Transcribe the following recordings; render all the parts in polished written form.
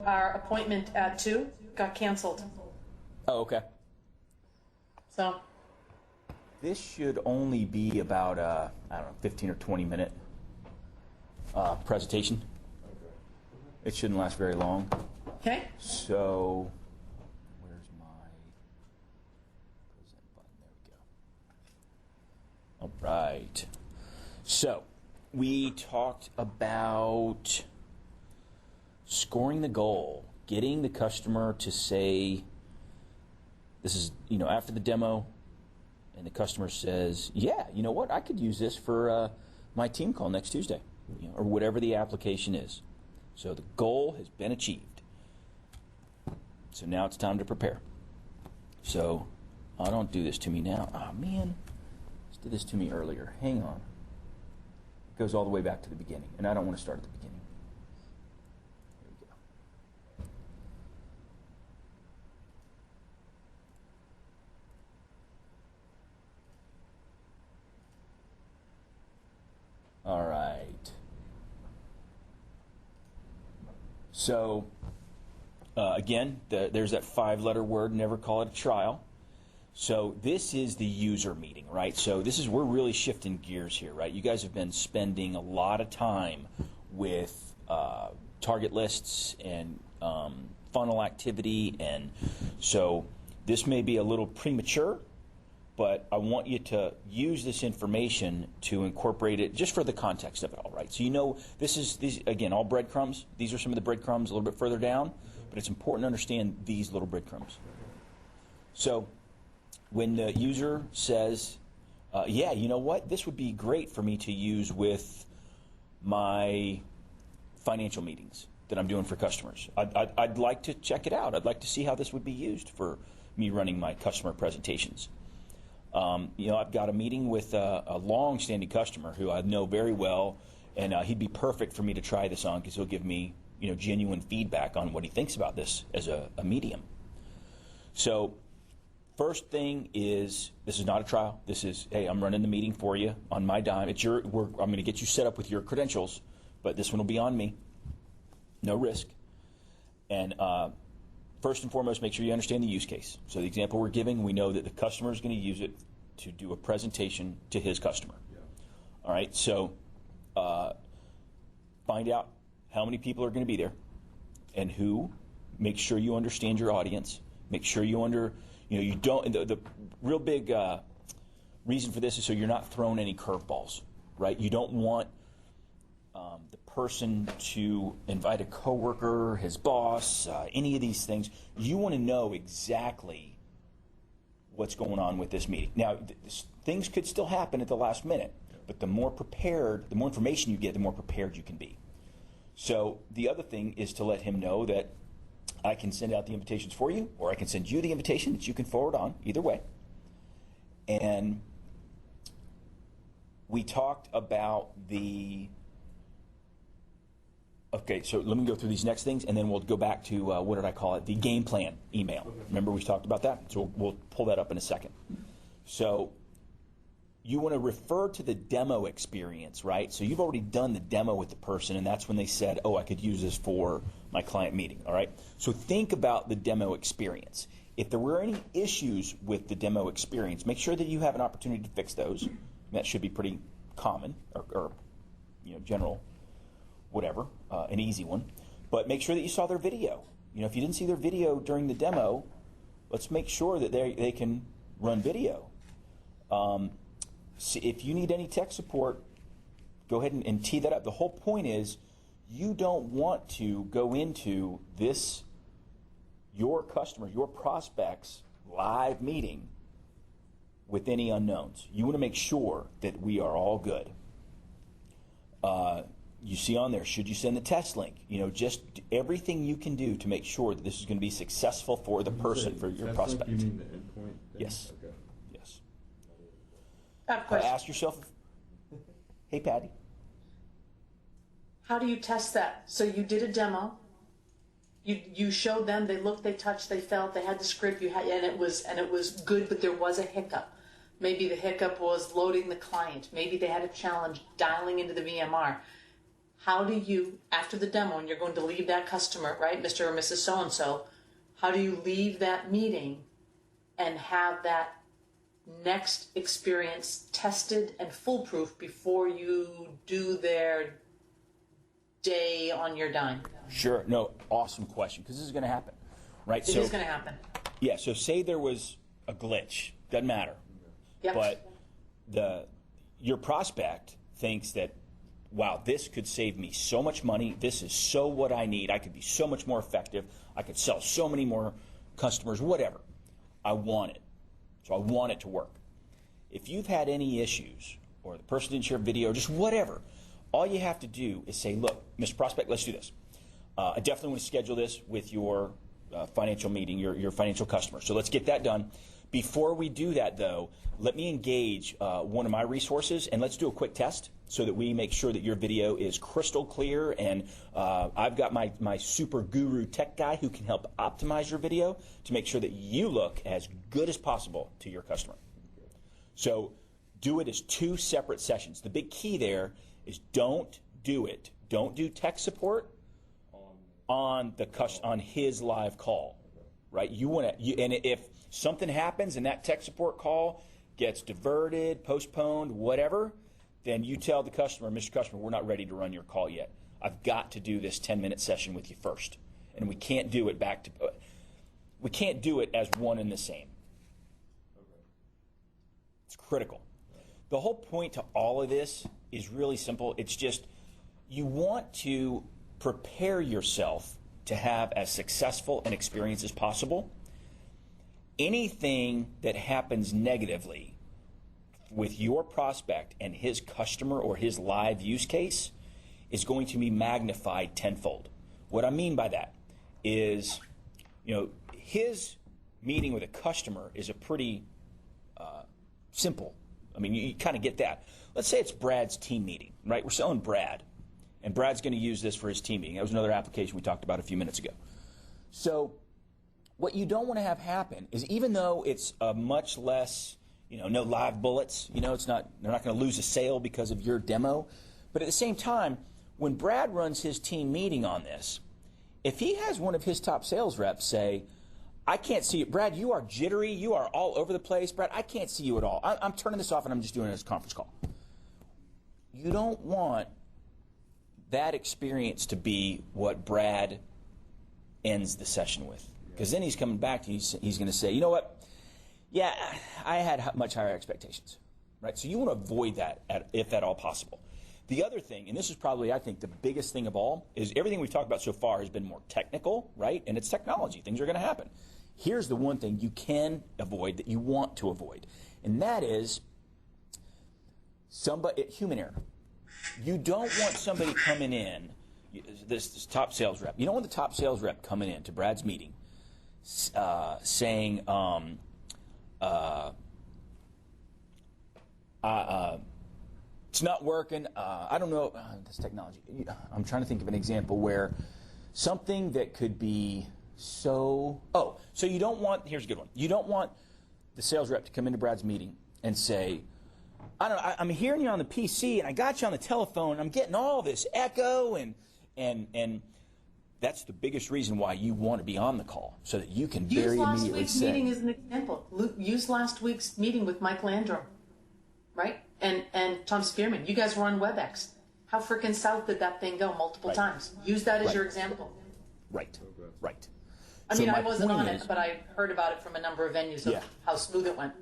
Our appointment at 2 got canceled. Oh, okay. So, This should only be about, I don't know, 15 or 20 minute presentation. It shouldn't last very long. okay. So, where's my present button? There we go. All right. So, we talked about scoring the goal, getting the customer to say, this is, after the demo, and the customer says, yeah, you know what, I could use this for my team call next Tuesday, or whatever the application is. So the goal has been achieved. So now it's time to prepare. So, don't do this to me now. Oh, man. Just did this to me earlier. Hang on. It goes all the way back to the beginning, and I don't want to start at the beginning. Here we go. All right. So, again, there's that 5-letter word, never call it a trial. So this is the user meeting, right? So we're really shifting gears here, right? You guys have been spending a lot of time with target lists and funnel activity, and so this may be a little premature, but I want you to use this information to incorporate it just for the context of it all, right? So these again, all breadcrumbs. These are some of the breadcrumbs a little bit further down, but it's important to understand these little breadcrumbs. So when the user says, yeah, you know what, this would be great for me to use with my financial meetings that I'm doing for customers. I'd like to check it out. I'd like to see how this would be used for me running my customer presentations. I've got a meeting with a long-standing customer who I know very well, and he'd be perfect for me to try this on because he'll give me, genuine feedback on what he thinks about this as a medium. So, first thing is, this is not a trial. This is, hey, I'm running the meeting for you on my dime. I'm going to get you set up with your credentials, but this one will be on me. No risk. And first and foremost, make sure you understand the use case. So the example we're giving, we know that the customer is going to use it to do a presentation to his customer. Yeah. All right, so find out how many people are going to be there and who. Make sure you understand your audience. Make sure you you don't, the real big reason for this is so you're not throwing any curveballs, right? You don't want the person to invite a coworker, his boss, any of these things. You want to know exactly what's going on with this meeting. Now, things could still happen at the last minute, but the more prepared, the more information you get, the more prepared you can be. So the other thing is to let him know that I can send out the invitations for you, or I can send you the invitation that you can forward on, either way. And we talked about okay, so let me go through these next things, and then we'll go back to, what did I call it, the game plan email. Okay. Remember we talked about that? So we'll pull that up in a second. So you want to refer to the demo experience, right? So you've already done the demo with the person, and that's when they said, oh, I could use this for my client meeting, all right? So think about the demo experience. If there were any issues with the demo experience, make sure that you have an opportunity to fix those. That should be pretty common, or general, whatever, an easy one. But make sure that you saw their video. If you didn't see their video during the demo, let's make sure that they can run video. If you need any tech support, go ahead and tee that up. The whole point is you don't want to go into this, your customer, your prospects, live meeting with any unknowns. You want to make sure that we are all good. You see on there, should you send the test link? Just everything you can do to make sure that this is going to be successful for the person, for your prospect. You mean the endpoint thing? Yes. Okay. Yes. I have a question. Ask yourself, hey, Patty. How do you test that? So you did a demo. You showed them. They looked. They touched. They felt. They had the script. And it was good. But there was a hiccup. Maybe the hiccup was loading the client. Maybe they had a challenge dialing into the VMR. how do you, after the demo, and you're going to leave that customer, right, Mr. or Mrs. So-and-so, how do you leave that meeting and have that next experience tested and foolproof before you do their day on your dime? Sure. No, awesome question, because this is going to happen, right? It is going to happen. Yeah, so say there was a glitch. Doesn't matter. Yep. But your prospect thinks that, wow, this could save me so much money. This is so what I need. I could be so much more effective. I could sell so many more customers, whatever. I want it. So I want it to work. If you've had any issues, or the person didn't share video, just whatever, all you have to do is say, look, Mr. Prospect, let's do this. I definitely want to schedule this with your financial meeting, your financial customer. So let's get that done. Before we do that, though, let me engage one of my resources, and let's do a quick test so that we make sure that your video is crystal clear. And I've got my super guru tech guy who can help optimize your video to make sure that you look as good as possible to your customer. So do it as 2 separate sessions. The big key there is don't do tech support on his live call, right? And if something happens and that tech support call gets diverted, postponed, whatever, then you tell the customer, Mr. Customer, we're not ready to run your call yet. I've got to do this 10-minute session with you first, and we can't do it as one and the same. It's critical. The whole point to all of this is really simple. It's just you want to prepare yourself to have as successful an experience as possible. Anything that happens negatively with your prospect and his customer or his live use case is going to be magnified tenfold. What I mean by that is, his meeting with a customer is a pretty simple. I mean, you kind of get that. Let's say it's Brad's team meeting, right? We're selling Brad, and Brad's going to use this for his team meeting. That was another application we talked about a few minutes ago. So what you don't want to have happen is, even though it's a much less, no live bullets, they're not going to lose a sale because of your demo. But at the same time, when Brad runs his team meeting on this, if he has one of his top sales reps say, I can't see it. Brad, you are jittery. You are all over the place. Brad, I can't see you at all. I'm turning this off and I'm just doing it as a conference call. You don't want that experience to be what Brad ends the session with. Because then he's coming back to you, he's going to say, you know what? Yeah, I had much higher expectations. Right? So you want to avoid that if at all possible. The other thing, and this is probably, I think, the biggest thing of all, is everything we've talked about so far has been more technical, right? And it's technology. Things are going to happen. Here's the one thing you can avoid that you want to avoid, and that is human error. You don't want somebody coming in, this top sales rep. You don't want the top sales rep coming in to Brad's meeting saying, it's not working. I don't know. This technology. I'm trying to think of an example where something that could be so you don't want, here's a good one. You don't want the sales rep to come into Brad's meeting and say, I'm hearing you on the PC and I got you on the telephone and I'm getting all this echo and that's the biggest reason why you want to be on the call, so that you can very immediately say. Use last week's meeting as an example. Use last week's meeting with Mike Landrum, right? And Tom Spearman. You guys were on WebEx. How freaking south did that thing go multiple times? Use that as your example. Right. I mean, I wasn't on it, but I heard about it from a number of venues of how smooth it went.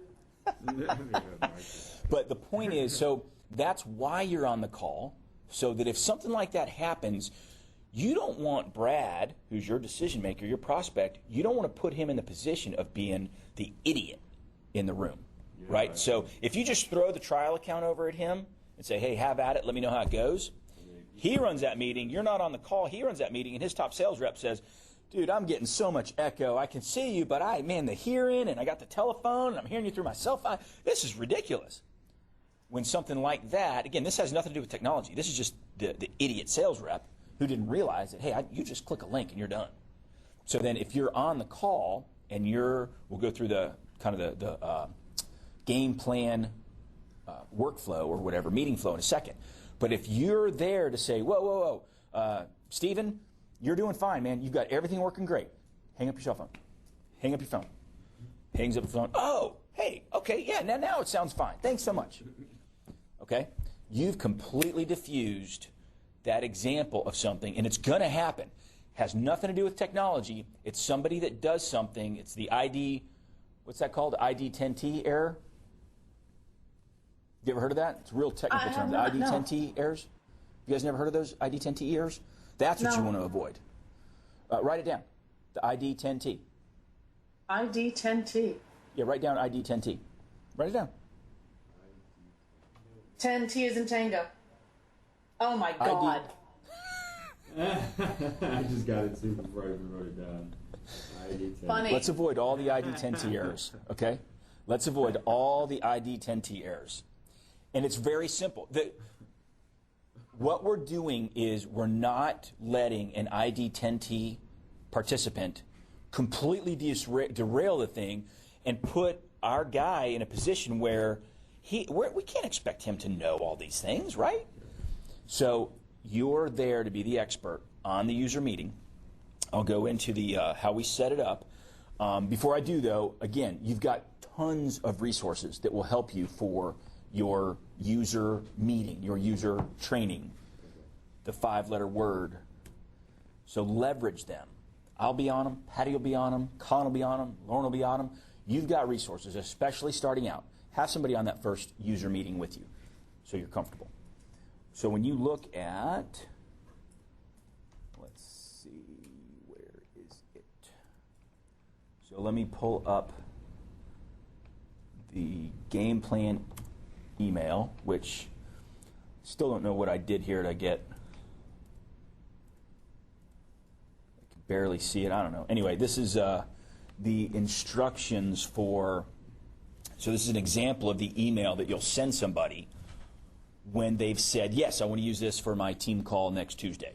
But the point is, so that's why you're on the call, so that if something like that happens, you don't want Brad, who's your decision maker, your prospect, you don't want to put him in the position of being the idiot in the room, right? So if you just throw the trial account over at him and say, hey, have at it, let me know how it goes. He runs that meeting, you're not on the call, he runs that meeting, and his top sales rep says, dude, I'm getting so much echo. I can see you, but the hearing, and I got the telephone, and I'm hearing you through my cell phone. This is ridiculous. When something like that, again, this has nothing to do with technology. This is just the idiot sales rep who didn't realize that, hey, you just click a link and you're done. So then if you're on the call and we'll go through the kind of the game plan workflow or whatever, meeting flow in a second. But if you're there to say, whoa, whoa, whoa, Stephen, you're doing fine, man. You've got everything working great. Hang up your cell phone. Hang up your phone. Hangs up the phone. Oh, hey, okay, yeah, now it sounds fine. Thanks so much. Okay? You've completely diffused that example of something, and it's going to happen. Has nothing to do with technology. It's somebody that does something. It's the ID, what's that called? ID10T error? You ever heard of that? It's a real technical term. The ID10T errors? You guys never heard of those ID10T errors? That's what you want to avoid. Write it down. The ID10T. ID10T. Yeah, write down ID10T. Write it down. 10T is in Tango. Oh my God. I just got it too before I even wrote it down. ID10. Funny. Let's avoid all the ID10T errors, okay? Let's avoid all the ID10T errors. And it's very simple. What we're doing is we're not letting an ID10T participant completely derail the thing and put our guy in a position where we can't expect him to know all these things, right? So you're there to be the expert on the user meeting. I'll go into the how we set it up. Before I do, though, again, you've got tons of resources that will help you for your user meeting, your user training, the 5-letter word. So leverage them. I'll be on them, Patty will be on them, Con will be on them, Lauren will be on them. You've got resources, especially starting out. Have somebody on that first user meeting with you so you're comfortable. So when you look at, let's see, where is it? So let me pull up the game plan email, which still don't know what I did here to get. I can barely see it. I don't know. Anyway, this is the instructions for, so this is an example of the email that you'll send somebody when they've said, yes, I want to use this for my team call next Tuesday.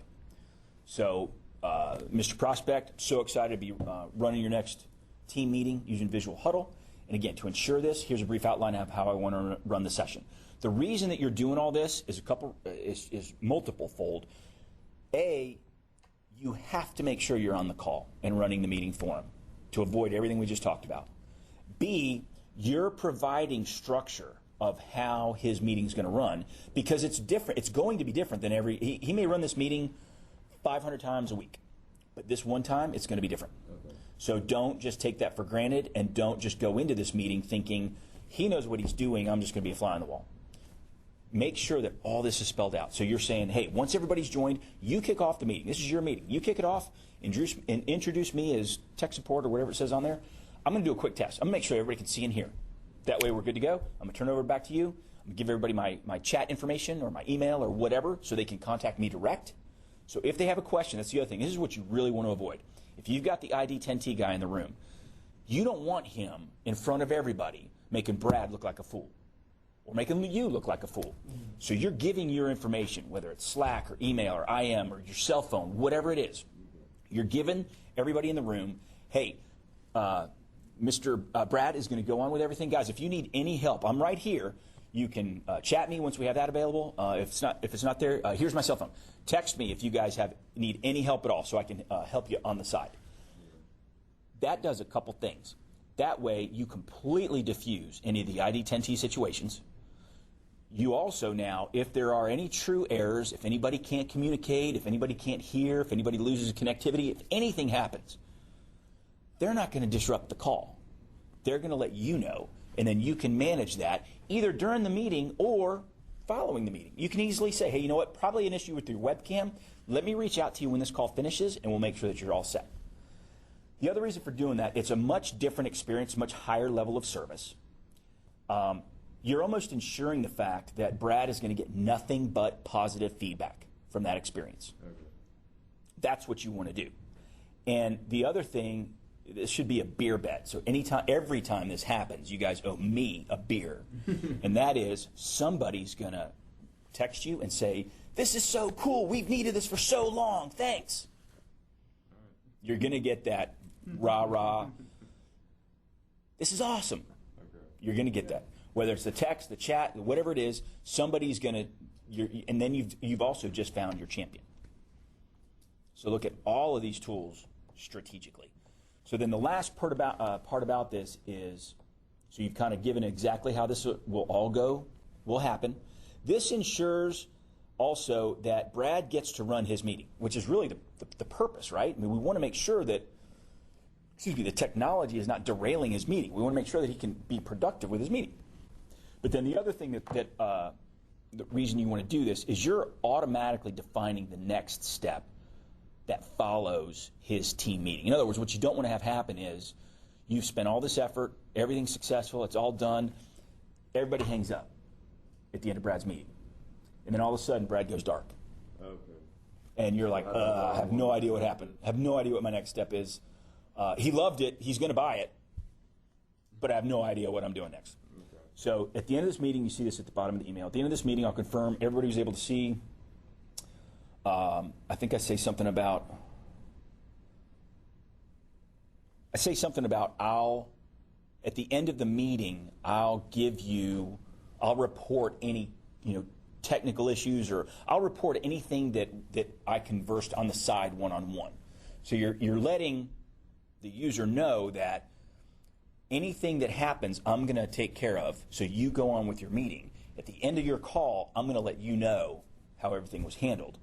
So, Mr. Prospect, so excited to be running your next team meeting using Visual Huddle. And again, to ensure this, here's a brief outline of how I want to run the session. The reason that you're doing all this is is multiple fold. A, you have to make sure you're on the call and running the meeting for him to avoid everything we just talked about. B, you're providing structure of how his meeting's going to run because it's different. It's going to be different than he may run this meeting 500 times a week, but this one time it's going to be different. Okay. So don't just take that for granted and don't just go into this meeting thinking he knows what he's doing, I'm just going to be a fly on the wall. Make sure that all this is spelled out. So you're saying, hey, once everybody's joined, you kick off the meeting. This is your meeting. You kick it off and introduce me as tech support or whatever it says on there. I'm going to do a quick test. I'm going to make sure everybody can see and hear. That way we're good to go. I'm going to turn it over back to you. I'm going to give everybody my chat information or my email or whatever so they can contact me direct. So if they have a question, that's the other thing. This is what you really want to avoid. If you've got the ID10T guy in the room, you don't want him in front of everybody making Brad look like a fool or making you look like a fool. So you're giving your information, whether it's Slack or email or IM or your cell phone, whatever it is. You're giving everybody in the room, hey, Mr. Brad is going to go on with everything. Guys, if you need any help, I'm right here. You can chat me once we have that available. If it's not there, here's my cell phone. Text me if you guys need any help at all so I can help you on the side. That does a couple things. That way, you completely diffuse any of the ID10T situations. You also now, if there are any true errors, if anybody can't communicate, if anybody can't hear, if anybody loses connectivity, if anything happens, they're not going to disrupt the call. They're going to let you know, and then you can manage that either during the meeting or following the meeting. You can easily say, hey, you know what, probably an issue with your webcam. Let me reach out to you when this call finishes, and we'll make sure that you're all set. The other reason for doing that, it's a much different experience, much higher level of service. You're almost ensuring the fact that Brad is going to get nothing but positive feedback from that experience. Okay. That's what you want to do. And the other thing, this should be a beer bet. So every time this happens, you guys owe me a beer. And that is somebody's going to text you and say, this is so cool. We've needed this for so long. Thanks. You're going to get that rah-rah. This is awesome. Okay. You're going to get that. Whether it's the text, the chat, whatever it is, somebody's going to and then you've also just found your champion. So look at all of these tools strategically. So then the last part about this is, so you've kind of given exactly how this will happen. This ensures also that Brad gets to run his meeting, which is really the purpose, right? I mean, we want to make sure that, the technology is not derailing his meeting. We want to make sure that he can be productive with his meeting. But then the other thing the reason you want to do this is you're automatically defining the next step that follows his team meeting. In other words, what you don't want to have happen is you've spent all this effort, everything's successful, it's all done, everybody hangs up at the end of Brad's meeting. And then all of a sudden, Brad goes dark. Okay. And you're like, I have no idea what happened. I have no idea what my next step is. He loved it. He's going to buy it. But I have no idea what I'm doing next. Okay. So at the end of this meeting, you see this at the bottom of the email. At the end of this meeting, I'll confirm everybody was able to see. I think I say something about at the end of the meeting, I'll report any, technical issues, or I'll report anything that I conversed on the side one-on-one. So you're letting the user know that anything that happens, I'm going to take care of. So you go on with your meeting. At the end of your call, I'm going to let you know how everything was handled.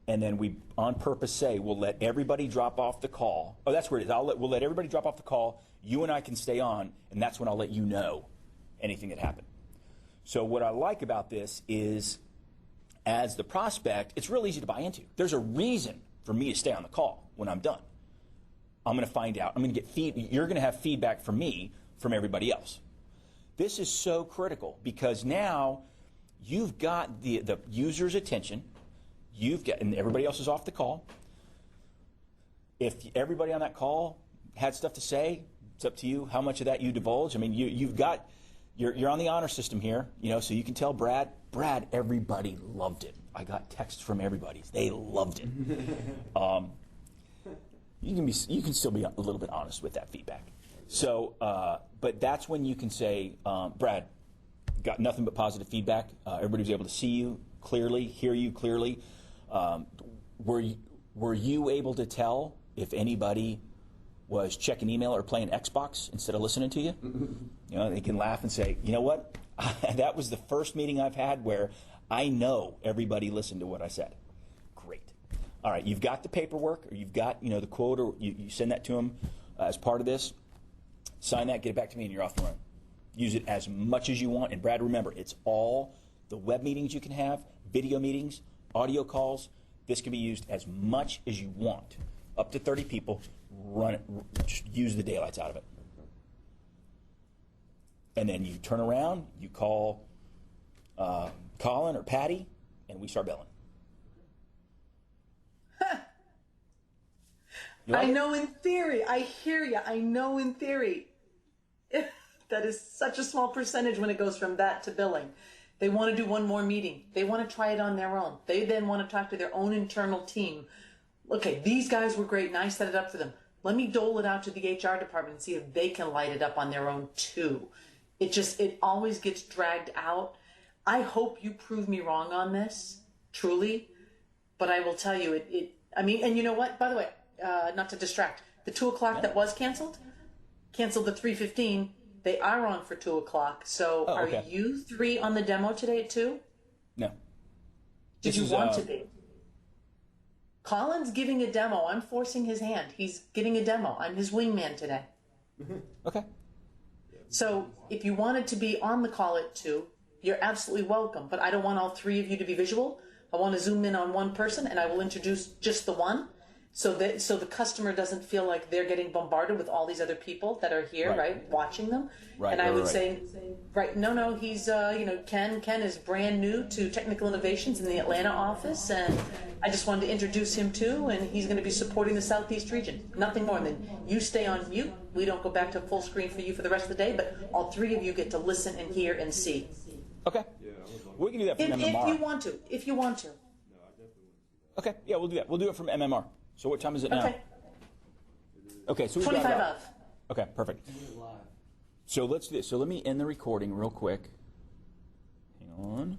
And then we, on purpose, say we'll let everybody drop off the call. Oh, that's where it is. We'll let everybody drop off the call. You and I can stay on, and that's when I'll let you know anything that happened. So what I like about this is, as the prospect, it's real easy to buy into. There's a reason for me to stay on the call when I'm done. I'm going to find out. I'm going to get you're going to have feedback from me from everybody else. This is so critical because now you've got the user's attention. And everybody else is off the call. If everybody on that call had stuff to say, it's up to you how much of that you divulge. I mean, you're on the honor system here, so you can tell Brad, everybody loved it. I got texts from everybody. They loved it. You can still be a little bit honest with that feedback. So, but that's when you can say, Brad, got nothing but positive feedback. Everybody was able to see you clearly, hear you clearly. Were you able to tell if anybody was checking email or playing Xbox instead of listening to you? They can laugh and say, you know what? That was the first meeting I've had where I know everybody listened to what I said. Great. All right, you've got the paperwork, or you've got the quote, or you send that to them as part of this. Sign that, get it back to me, and you're off the run. Use it as much as you want. And Brad, remember, it's all the web meetings you can have, video meetings, audio calls. This can be used as much as you want. Up to 30 people, run it, just use the daylights out of it. And then you turn around, you call Colin or Patty, and we start billing. I know in theory. I hear you. I know in theory. That is such a small percentage when it goes from that to billing. They want to do one more meeting. They want to try it on their own. They then want to talk to their own internal team. Okay, these guys were great and I set it up for them. Let me dole it out to the HR department and see if they can light it up on their own too. It always gets dragged out. I hope you prove me wrong on this, truly. But I will tell you, and you know what? By the way, not to distract, the 2 o'clock that was canceled the 3:15. They are on for 2 o'clock. So are you 3 on the demo today at 2? No. Did you want to be? Colin's giving a demo. I'm forcing his hand. He's giving a demo. I'm his wingman today. Okay. So if you wanted to be on the call at 2, you're absolutely welcome. But I don't want all 3 of you to be visual. I want to zoom in on one person, and I will introduce just the one, so the customer doesn't feel like they're getting bombarded with all these other people that are here, right watching them. Right. And I would say, no, he's Ken is brand new to Technical Innovations in the Atlanta office, and I just wanted to introduce him too, and he's going to be supporting the Southeast region. Nothing more than you stay on mute. We don't go back to full screen for you for the rest of the day, but all 3 of you get to listen and hear and see. Okay. Yeah, we can do that from MMR. If you want to. Okay, yeah, we'll do that. We'll do it from MMR. So what time is it now? Okay, so we've 25 got of. Okay, perfect. So let's do this. So let me end the recording real quick. Hang on.